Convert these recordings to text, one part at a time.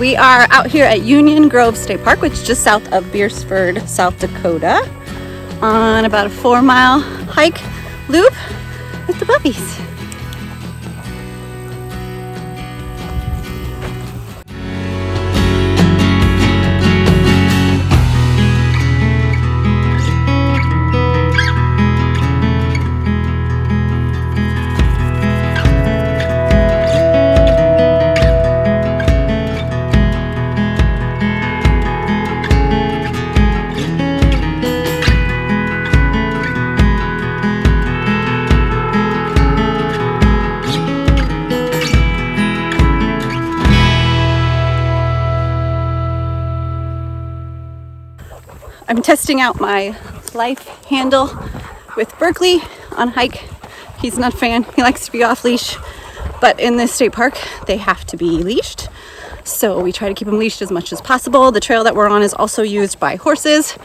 We are out here at Union Grove State Park, which is just south of Beresford, South Dakota, on about a 4-mile hike loop with the puppies. I'm testing out my life handle with Berkeley on hike. He's not a fan. He likes to be off leash, but in this state park, they have to be leashed. So we try to keep them leashed as much as possible. The trail that we're on is also used by horses.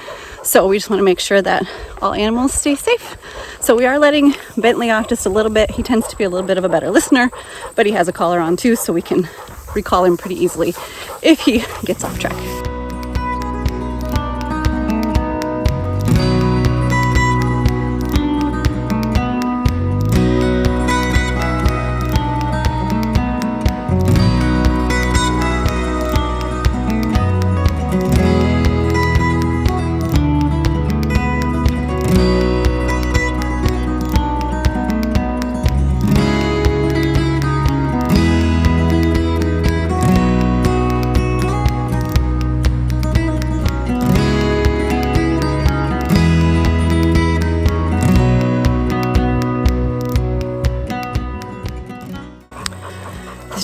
So we just want to make sure that all animals stay safe. So we are letting Bentley off just a little bit. He tends to be a little bit of a better listener, but he has a collar on too, so we can recall him pretty easily if he gets off track.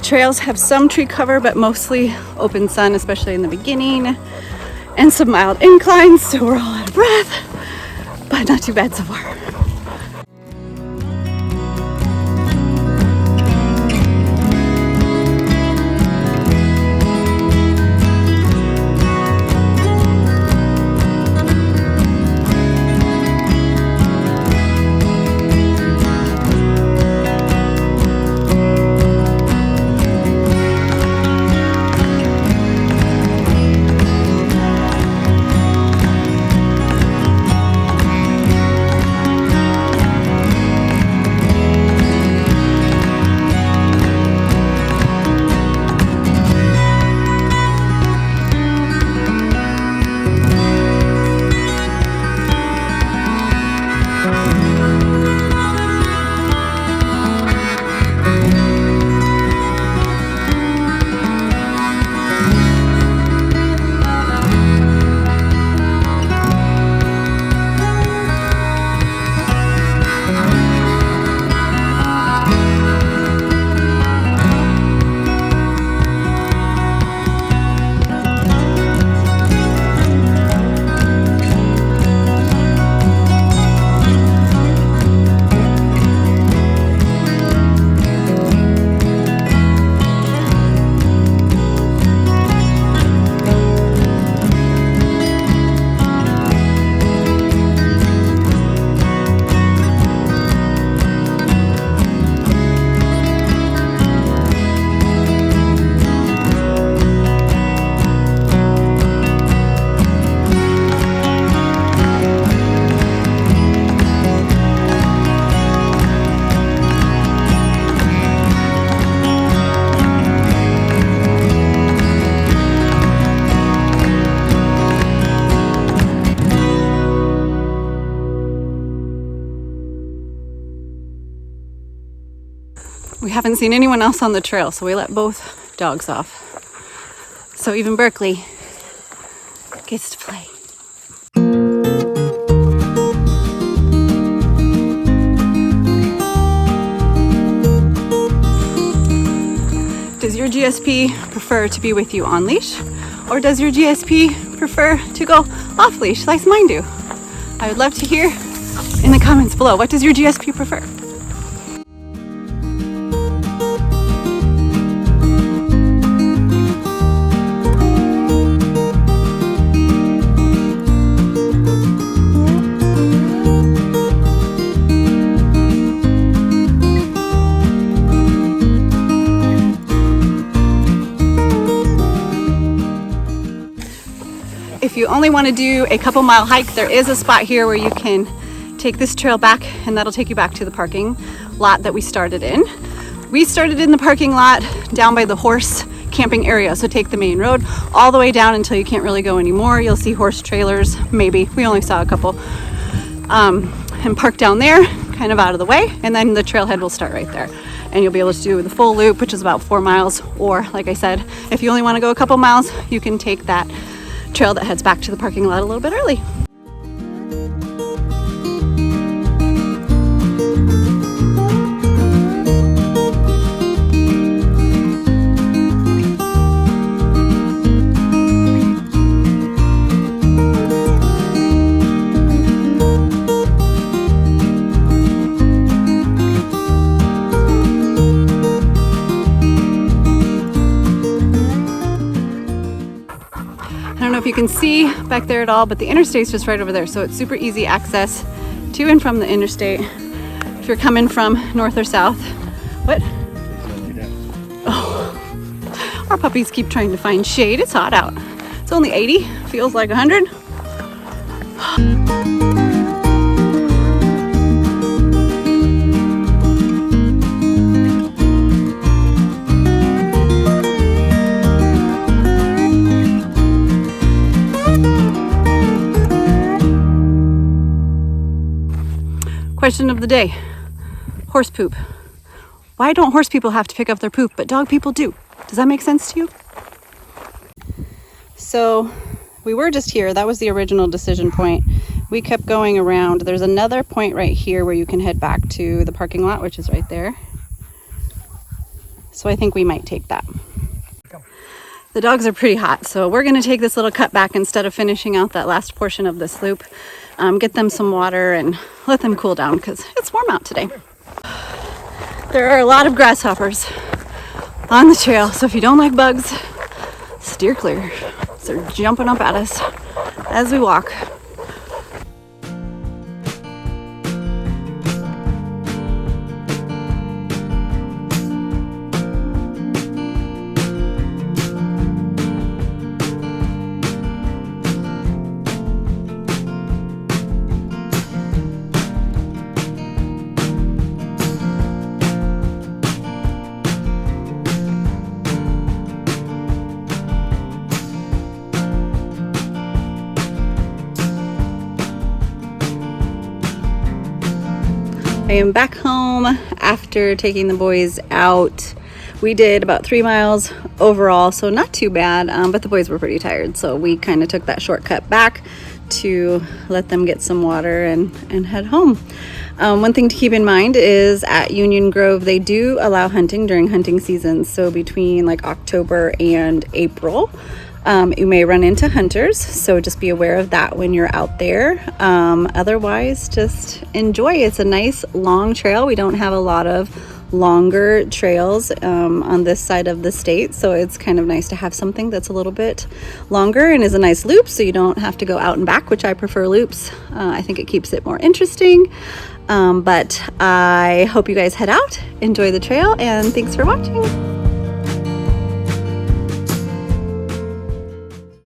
Trails have some tree cover, but mostly open sun, especially in the beginning, and some mild inclines, so we're all out of breath, but not too bad so far. We haven't seen anyone else on the trail, so we let both dogs off. So even Berkeley gets to play. Does your GSP prefer to be with you on leash, or does your GSP prefer to go off leash like mine do? I would love to hear in the comments below. What does your GSP prefer? if you only want to do a couple mile hike, there is a spot here where you can take this trail back, and that'll take you back to the parking lot that we started in. We started in the parking lot down by the horse camping area, so take the main road all the way down until you can't really go anymore. You'll see horse trailers, maybe. We only saw a couple. And park down there, kind of out of the way, and then the trailhead will start right there. And you'll be able to do the full loop, which is about 4 miles, or like I said, if you only want to go a couple miles, you can take that trail that heads back to the parking lot a little bit early. I don't know if you can see back there at all, but the interstate's just right over there, so it's super easy access to and from the interstate if you're coming from north or south. What? Oh, our puppies keep trying to find shade. It's hot out. It's only 80, feels like 100. Question of the day, horse poop. Why don't horse people have to pick up their poop, but dog people do? Does that make sense to you? So we were just here. That was the original decision point. We kept going around. There's another point right here where you can head back to the parking lot, which is right there. So I think we might take that. The dogs are pretty hot, so we're gonna take this little cut back instead of finishing out that last portion of this loop. Get them some water and let them cool down because it's warm out today. There are a lot of grasshoppers on the trail, so if you don't like bugs, steer clear. So they're jumping up at us as we walk. I am back home after taking the boys out. We did about 3 miles overall, so not too bad, but the boys were pretty tired, so we kind of took that shortcut back to let them get some water and head home. One thing to keep in mind is at Union Grove, they do allow hunting during hunting season, so between like October and April. You may run into hunters, so just be aware of that when you're out there. Otherwise, just enjoy. It's a nice long trail. We don't have a lot of longer trails on this side of the state, so it's kind of nice to have something that's a little bit longer and is a nice loop, so you don't have to go out and back, which I prefer loops. I think it keeps it more interesting. But I hope you guys head out, enjoy the trail, and thanks for watching.